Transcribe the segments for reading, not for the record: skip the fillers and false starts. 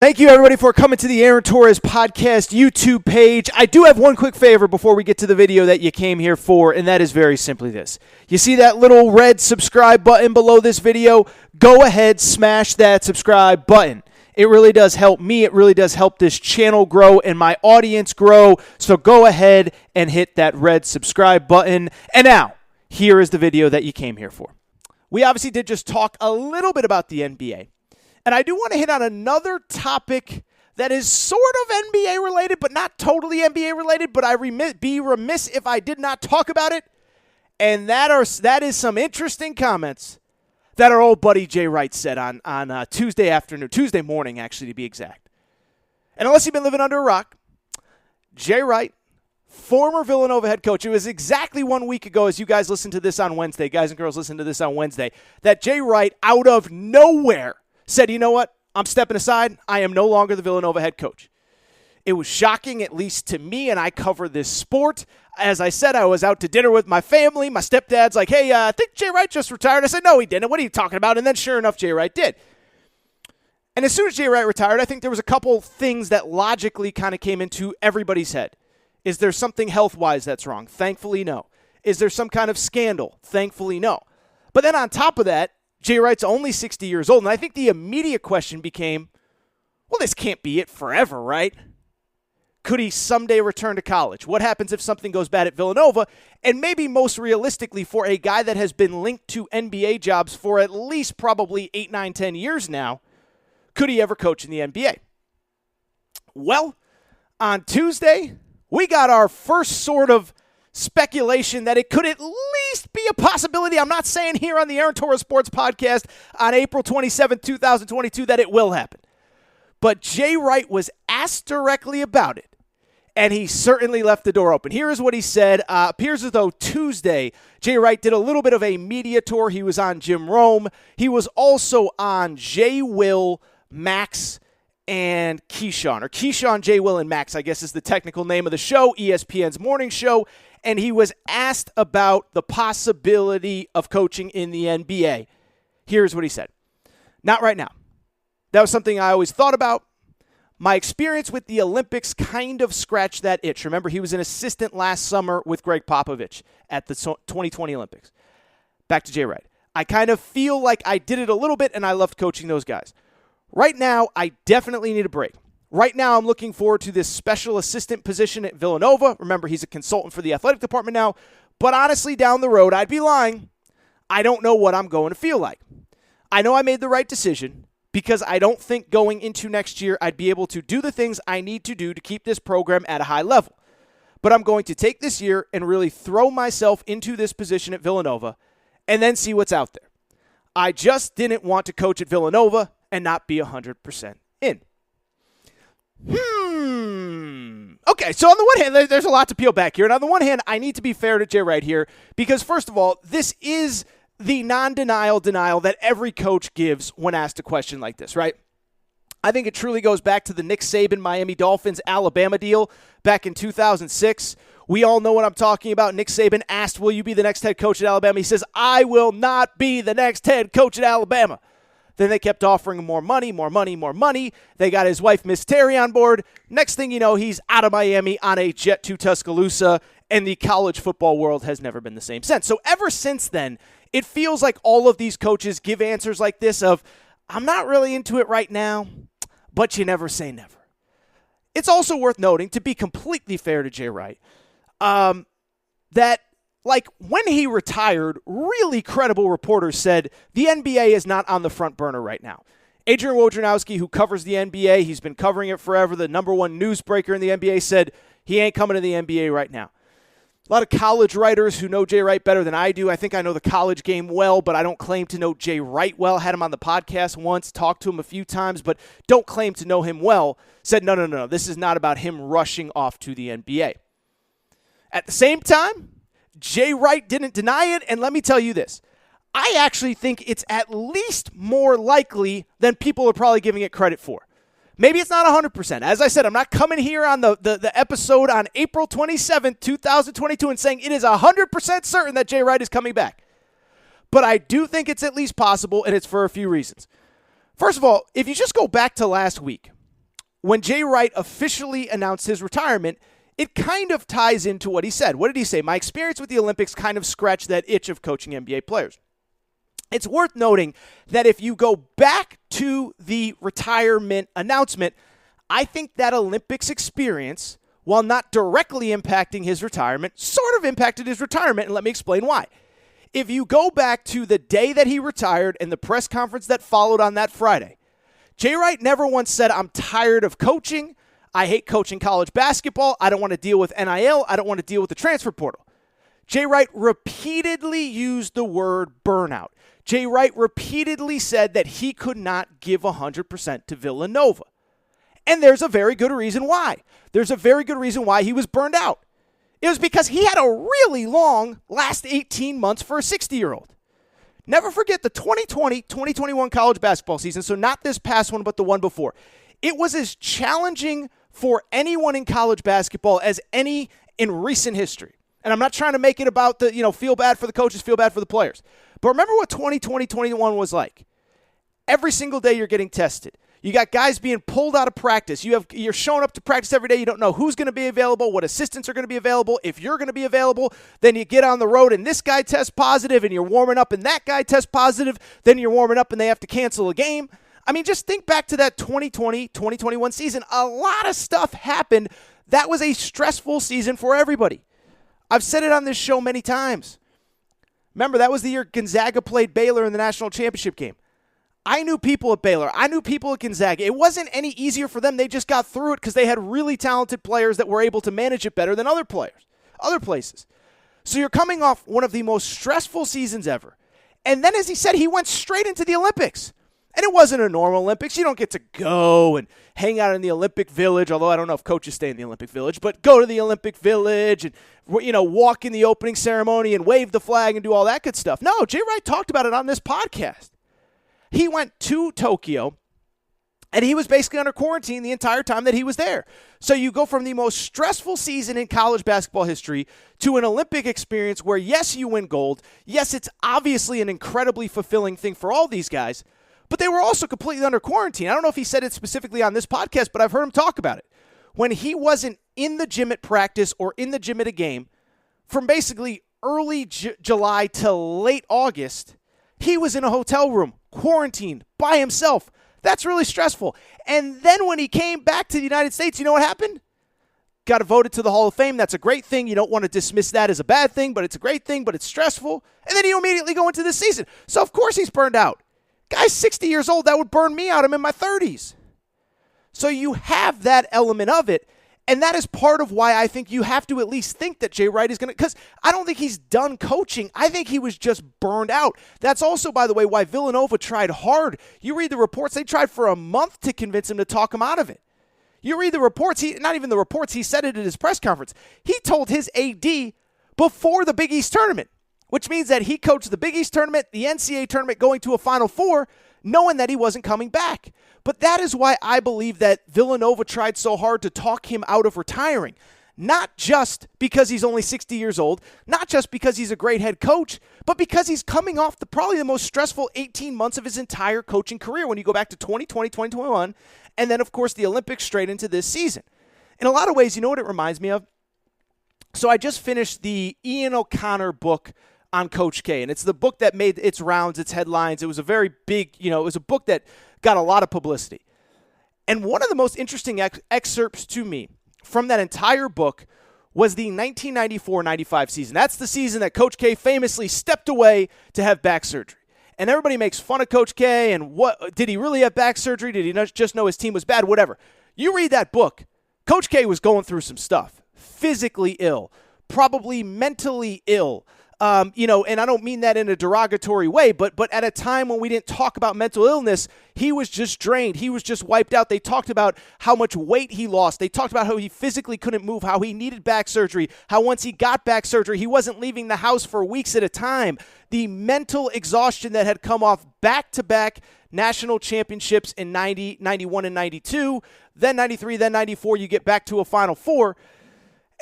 Thank you, everybody, for coming to the Aaron Torres Podcast YouTube page. I do have one quick favor before we get to the video that you came here for, and that is very simply this. You see that little red subscribe button below this video? Go ahead, smash that subscribe button. It really does help me. It really does help this channel grow and my audience grow. So go ahead and hit that red subscribe button. And now, here is the video that you came here for. We obviously did just talk a little bit about the NBA. And I do want to hit on another topic that is sort of NBA related, but not totally NBA related, but be remiss if I did not talk about it. And that is some interesting comments that our old buddy Jay Wright said on Tuesday morning, actually, to be exact. And unless you've been living under a rock, Jay Wright, former Villanova head coach, it was exactly 1 week ago, as you guys listen to this on Wednesday, guys and girls listen to this on Wednesday, that Jay Wright, out of nowhere, said, you know what, I'm stepping aside. I am no longer the Villanova head coach. It was shocking, at least to me, and I cover this sport. As I said, I was out to dinner with my family. My stepdad's like, hey, I think Jay Wright just retired. I said, no, he didn't. What are you talking about? And then sure enough, Jay Wright did. And as soon as Jay Wright retired, I think there was a couple things that logically kind of came into everybody's head. Is there something health-wise that's wrong? Thankfully, no. Is there some kind of scandal? Thankfully, no. But then on top of that, Jay Wright's only 60 years old, and I think the immediate question became, well, this can't be it forever, right? Could he someday return to college? What happens if something goes bad at Villanova? And maybe most realistically, for a guy that has been linked to NBA jobs for at least probably 8, 9, 10 years now, could he ever coach in the NBA? Well, on Tuesday, we got our first sort of speculation that it could at least be a possibility. I'm not saying here on the Aaron Torres Sports Podcast on April 27, 2022 that it will happen. But Jay Wright was asked directly about it, and he certainly left the door open. Here is what he said. Appears as though Tuesday, Jay Wright did a little bit of a media tour. He was on Jim Rome. He was also on Jay Will, Max, and Keyshawn, or Keyshawn, Jay Will, and Max, I guess is the technical name of the show, ESPN's morning show. And he was asked about the possibility of coaching in the NBA. Here's what he said. Not right now. That was something I always thought about. My experience with the Olympics kind of scratched that itch. Remember, he was an assistant last summer with Greg Popovich at the 2020 Olympics. Back to Jay Wright. I kind of feel like I did it a little bit, and I loved coaching those guys. Right now, I definitely need a break. Right now, I'm looking forward to this special assistant position at Villanova. Remember, he's a consultant for the athletic department now. But honestly, down the road, I'd be lying. I don't know what I'm going to feel like. I know I made the right decision because I don't think going into next year I'd be able to do the things I need to do to keep this program at a high level. But I'm going to take this year and really throw myself into this position at Villanova and then see what's out there. I just didn't want to coach at Villanova and not be 100% in. Okay, so on the one hand, there's a lot to peel back here. And on the one hand, I need to be fair to Jay Wright here because, first of all, this is the non-denial denial that every coach gives when asked a question like this, right? I think it truly goes back to the Nick Saban Miami Dolphins Alabama deal back in 2006. We all know what I'm talking about. Nick Saban asked, will you be the next head coach at Alabama? He says, I will not be the next head coach at Alabama. Then they kept offering him more money. They got his wife, Miss Terry, on board. Next thing you know, he's out of Miami on a jet to Tuscaloosa, and the college football world has never been the same since. So ever since then, it feels like all of these coaches give answers like this of, I'm not really into it right now, but you never say never. It's also worth noting, to be completely fair to Jay Wright, that like when he retired, really credible reporters said the NBA is not on the front burner right now. Adrian Wojnarowski, who covers the NBA, he's been covering it forever, the number one newsbreaker in the NBA, said he ain't coming to the NBA right now. A lot of college writers who know Jay Wright better than I do. I think I know the college game well, but I don't claim to know Jay Wright well. Had him on the podcast once, talked to him a few times, but don't claim to know him well. Said, no, this is not about him rushing off to the NBA. At the same time, Jay Wright didn't deny it, and let me tell you this. I actually think it's at least more likely than people are probably giving it credit for. Maybe it's not 100%. As I said, I'm not coming here on the episode on April 27th, 2022 and saying it is 100% certain that Jay Wright is coming back. But I do think it's at least possible, and it's for a few reasons. First of all, if you just go back to last week, when Jay Wright officially announced his retirement, it kind of ties into what he said. What did he say? My experience with the Olympics kind of scratched that itch of coaching NBA players. It's worth noting that if you go back to the retirement announcement, I think that Olympics experience, while not directly impacting his retirement, sort of impacted his retirement, and let me explain why. If you go back to the day that he retired and the press conference that followed on that Friday, Jay Wright never once said, I'm tired of coaching. I hate coaching college basketball. I don't want to deal with NIL. I don't want to deal with the transfer portal. Jay Wright repeatedly used the word burnout. Jay Wright repeatedly said that he could not give 100% to Villanova. And there's a very good reason why. There's a very good reason why he was burned out. It was because he had a really long last 18 months for a 60-year-old. Never forget the 2020-2021 college basketball season, so not this past one, but the one before. It was as challenging for anyone in college basketball as any in recent history. And I'm not trying to make it about the, feel bad for the coaches, feel bad for the players. But remember what 2020-21 was like. Every single day you're getting tested. You got guys being pulled out of practice. You're showing up to practice every day. You don't know who's going to be available, what assistants are going to be available. If you're going to be available, then you get on the road and this guy tests positive and you're warming up and that guy tests positive. Then you're warming up and they have to cancel a game. I mean, just think back to that 2020-2021 season. A lot of stuff happened. That was a stressful season for everybody. I've said it on this show many times. Remember, that was the year Gonzaga played Baylor in the national championship game. I knew people at Baylor. I knew people at Gonzaga. It wasn't any easier for them. They just got through it because they had really talented players that were able to manage it better than other players, other places. So you're coming off one of the most stressful seasons ever. And then, as he said, he went straight into the Olympics. And it wasn't a normal Olympics. You don't get to go and hang out in the Olympic Village, although I don't know if coaches stay in the Olympic Village, but go to the Olympic Village and, walk in the opening ceremony and wave the flag and do all that good stuff. No, Jay Wright talked about it on this podcast. He went to Tokyo, and he was basically under quarantine the entire time that he was there. So you go from the most stressful season in college basketball history to an Olympic experience where, yes, you win gold. Yes, it's obviously an incredibly fulfilling thing for all these guys, but they were also completely under quarantine. I don't know if he said it specifically on this podcast, but I've heard him talk about it. When he wasn't in the gym at practice or in the gym at a game, from basically early July to late August, he was in a hotel room, quarantined, by himself. That's really stressful. And then when he came back to the United States, you know what happened? Got voted to the Hall of Fame. That's a great thing. You don't want to dismiss that as a bad thing, but it's a great thing, but it's stressful. And then you immediately go into this season. So, of course, he's burned out. Guy's 60 years old. That would burn me out. I'm in my 30s. So you have that element of it. And that is part of why I think you have to at least think that Jay Wright is going to, because I don't think he's done coaching. I think he was just burned out. That's also, by the way, why Villanova tried hard. You read the reports, they tried for a month to convince him to talk him out of it. You read the reports, not even the reports, he said it at his press conference. He told his AD before the Big East tournament, which means that he coached the Big East tournament, the NCAA tournament, going to a Final Four, knowing that he wasn't coming back. But that is why I believe that Villanova tried so hard to talk him out of retiring. Not just because he's only 60 years old, not just because he's a great head coach, but because he's coming off probably the most stressful 18 months of his entire coaching career when you go back to 2020, 2021, and then, of course, the Olympics straight into this season. In a lot of ways, you know what it reminds me of? So I just finished the Ian O'Connor book on Coach K, and it's the book that made its rounds, its headlines. It was a very big, it was a book that got a lot of publicity. And one of the most interesting excerpts to me from that entire book was the 1994-95 season. That's the season that Coach K famously stepped away to have back surgery. And everybody makes fun of Coach K and what did he really have back surgery? Did he just know his team was bad? Whatever. You read that book, Coach K was going through some stuff. Physically ill, probably mentally ill. And I don't mean that in a derogatory way, but at a time when we didn't talk about mental illness, he was just drained. He was just wiped out. They talked about how much weight he lost. They talked about how he physically couldn't move, how he needed back surgery, how once he got back surgery, he wasn't leaving the house for weeks at a time. The mental exhaustion that had come off back-to-back national championships in 90, 91, and 92, then 93, then 94, you get back to a Final Four.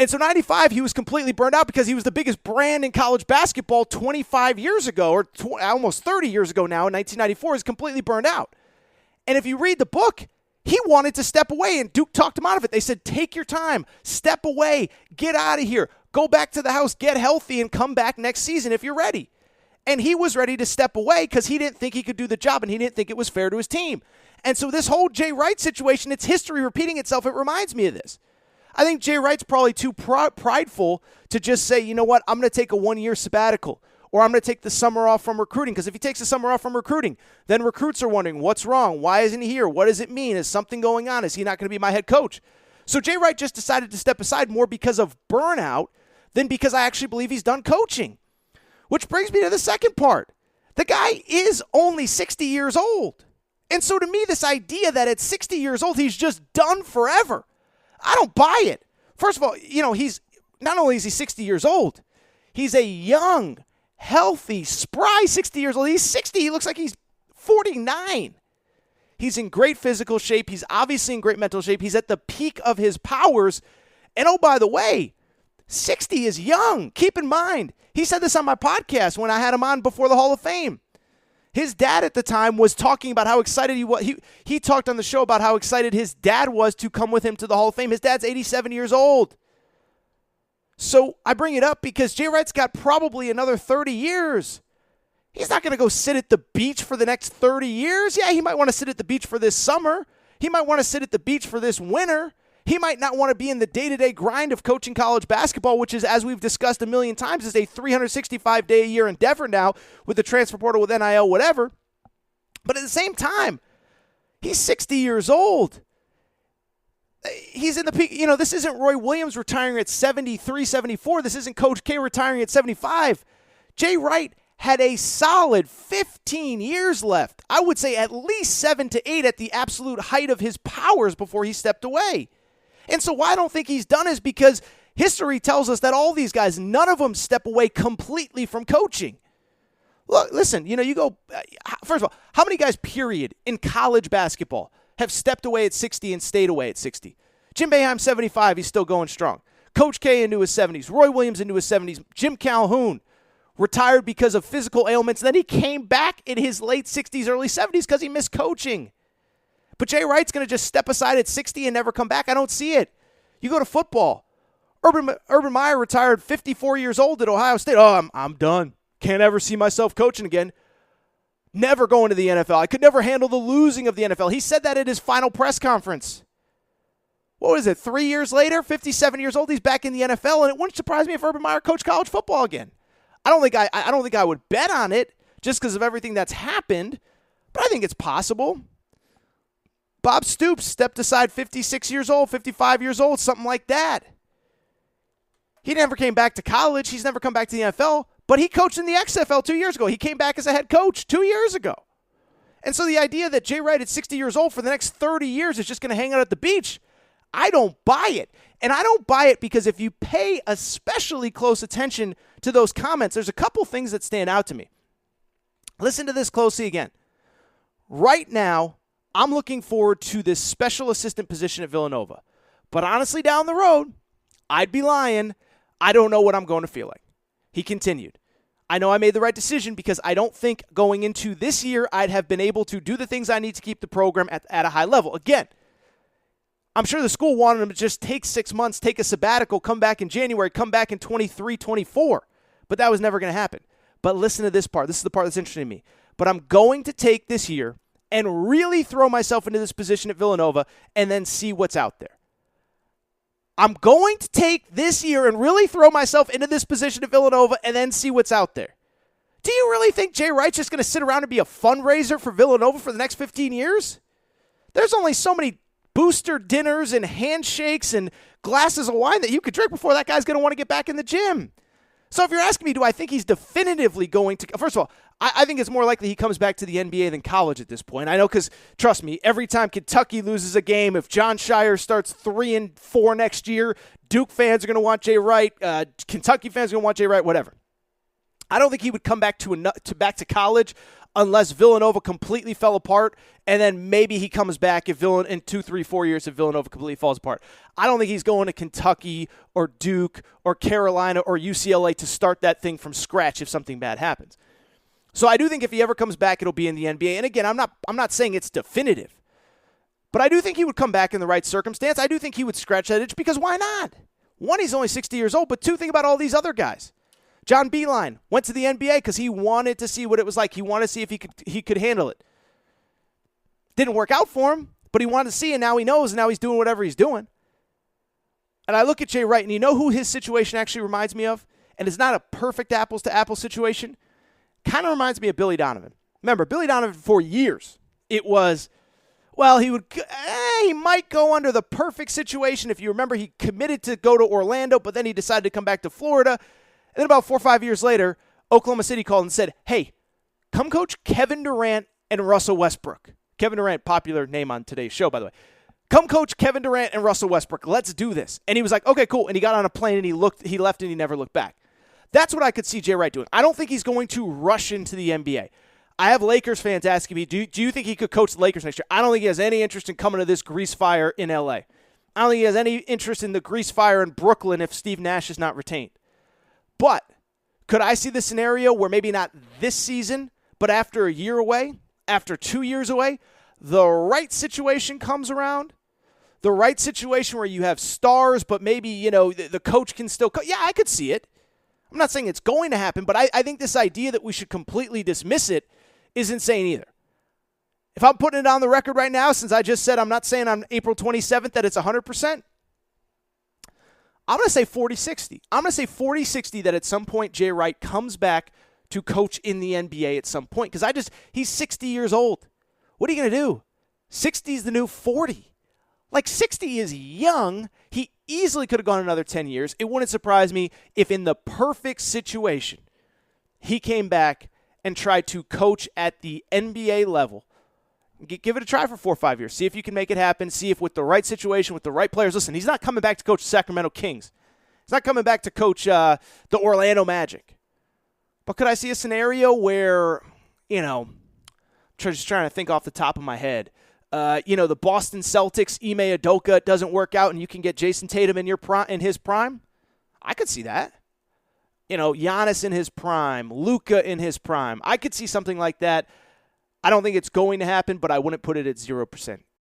And so 95, he was completely burned out because he was the biggest brand in college basketball 25 years ago, or almost 30 years ago now, in 1994, is completely burned out. And if you read the book, He wanted to step away, and Duke talked him out of it. They said, take your time, step away, get out of here, go back to the house, get healthy, and come back next season if you're ready. And he was ready to step away because he didn't think he could do the job, and he didn't think it was fair to his team. And so this whole Jay Wright situation, it's history repeating itself. It reminds me of this. I think Jay Wright's probably too prideful to just say, you know what, I'm going to take a 1-year sabbatical. Or I'm going to take the summer off from recruiting. Because if he takes the summer off from recruiting, then recruits are wondering, what's wrong? Why isn't he here? What does it mean? Is something going on? Is he not going to be my head coach? So Jay Wright just decided to step aside more because of burnout than because I actually believe he's done coaching. Which brings me to the second part. The guy is only 60 years old. And so to me, this idea that at 60 years old, he's just done forever, I don't buy it. First of all, he's not only is he 60 years old, he's a young, healthy, spry 60 years old. He's 60. He looks like he's 49. He's in great physical shape. He's obviously in great mental shape. He's at the peak of his powers. And oh, by the way, 60 is young. Keep in mind, he said this on my podcast when I had him on before the Hall of Fame. His dad at the time was talking about how excited he was. He talked on the show about how excited his dad was to come with him to the Hall of Fame. His dad's 87 years old. So I bring it up because Jay Wright's got probably another 30 years. He's not going to go sit at the beach for the next 30 years. Yeah, he might want to sit at the beach for this summer. He might want to sit at the beach for this winter. He might not want to be in the day-to-day grind of coaching college basketball, which is, as we've discussed a million times, is a 365-day-a-year endeavor now with the transfer portal, with NIL, whatever. But at the same time, he's 60 years old. He's in the peak. This isn't Roy Williams retiring at 73, 74. This isn't Coach K retiring at 75. Jay Wright had a solid 15 years left. I would say at least 7 to 8 at the absolute height of his powers before he stepped away. And so why I don't think he's done is because history tells us that all these guys, none of them step away completely from coaching. Look, listen, you go, first of all, how many guys, period, in college basketball have stepped away at 60 and stayed away at 60? Jim Boeheim, 75, he's still going strong. Coach K into his 70s. Roy Williams into his 70s. Jim Calhoun retired because of physical ailments. Then he came back in his late 60s, early 70s because he missed coaching. But Jay Wright's going to just step aside at 60 and never come back. I don't see it. You go to football. Urban Meyer retired 54 years old at Ohio State. Oh, I'm done. Can't ever see myself coaching again. Never going to the NFL. I could never handle the losing of the NFL. He said that at his final press conference. What was it, 3 years later? 57 years old, he's back in the NFL, and it wouldn't surprise me if Urban Meyer coached college football again. I don't think I would bet on it just because of everything that's happened, but I think it's possible. Bob Stoops stepped aside 56 years old, 55 years old, something like that. He never came back to college. He's never come back to the NFL, but he coached in the XFL 2 years ago. He came back as a head coach 2 years ago. And so the idea that Jay Wright at 60 years old for the next 30 years is just going to hang out at the beach, I don't buy it. And I don't buy it because if you pay especially close attention to those comments, there's a couple things that stand out to me. Listen to this closely again. Right now, I'm looking forward to this special assistant position at Villanova. But honestly, down the road, I'd be lying. I don't know what I'm going to feel like. He continued. I know I made the right decision because I don't think going into this year I'd have been able to do the things I need to keep the program at a high level. Again, I'm sure the school wanted him to just take 6 months, take a sabbatical, come back in January, come back in 23, 24. But that was never going to happen. But listen to this part. This is the part that's interesting to me. But I'm going to take this year and really throw myself into this position at Villanova and then see what's out there. I'm going to take this year and really throw myself into this position at Villanova and then see what's out there. Do you really think Jay Wright's just going to sit around and be a fundraiser for Villanova for the next 15 years? There's only so many booster dinners and handshakes and glasses of wine that you could drink before that guy's going to want to get back in the gym. So if you're asking me, do I think he's definitively going to... First of all, I think it's more likely he comes back to the NBA than college at this point. I know because, trust me, every time Kentucky loses a game, if John Shire starts 3-4 next year, Duke fans are going to want Jay Wright, Kentucky fans are going to want Jay Wright, whatever. I don't think he would come back back to college unless Villanova completely fell apart, and then maybe he comes back if in 2, 3, 4 years if Villanova completely falls apart. I don't think he's going to Kentucky or Duke or Carolina or UCLA to start that thing from scratch if something bad happens. So I do think if he ever comes back, it'll be in the NBA. And again, I'm not saying it's definitive, But I do think he would come back in the right circumstance. I do think he would scratch that itch because why not? One, he's only 60 years old, but two, think about all these other guys. John Beilein went to the NBA because he wanted to see what it was like. He wanted to see if he could handle it. Didn't work out for him, but he wanted to see, and now he knows, and now he's doing whatever he's doing. And I look at Jay Wright, and you know who his situation actually reminds me of? And it's not a perfect apples-to-apples situation. Kind of reminds me of Billy Donovan. Remember, Billy Donovan for years, it was, well, he might go under the perfect situation. If you remember, he committed to go to Orlando, but then he decided to come back to Florida. And then about 4 or 5 years later, Oklahoma City called and said, hey, come coach Kevin Durant and Russell Westbrook. Kevin Durant, popular name on today's show, by the way. Come coach Kevin Durant and Russell Westbrook. Let's do this. And he was like, okay, cool. And he got on a plane and he left and he never looked back. That's what I could see Jay Wright doing. I don't think he's going to rush into the NBA. I have Lakers fans asking me, do you think he could coach the Lakers next year? I don't think he has any interest in coming to this grease fire in LA. I don't think he has any interest in the grease fire in Brooklyn if Steve Nash is not retained. But could I see the scenario where maybe not this season, but after a year away, after 2 years away, the right situation comes around? The right situation where you have stars, but maybe, the coach can still yeah, I could see it. I'm not saying it's going to happen, but I think this idea that we should completely dismiss it is insane either. If I'm putting it on the record right now, since I just said I'm not saying on April 27th that it's 100%, I'm going to say 40-60. I'm going to say 40-60 that at some point Jay Wright comes back to coach in the NBA at some point because he's 60 years old. What are you going to do? 60 is the new 40. Like 60 is young. He easily could have gone another 10 years. It wouldn't surprise me if in the perfect situation he came back and tried to coach at the NBA level. Give it a try for 4 or 5 years. See if you can make it happen. See if with the right situation, with the right players. Listen, he's not coming back to coach the Sacramento Kings. He's not coming back to coach the Orlando Magic. But could I see a scenario where, just trying to think off the top of my head, the Boston Celtics, Ime Udoka doesn't work out and you can get Jason Tatum in his prime? I could see that. Giannis in his prime, Luka in his prime. I could see something like that. I don't think it's going to happen, but I wouldn't put it at 0%.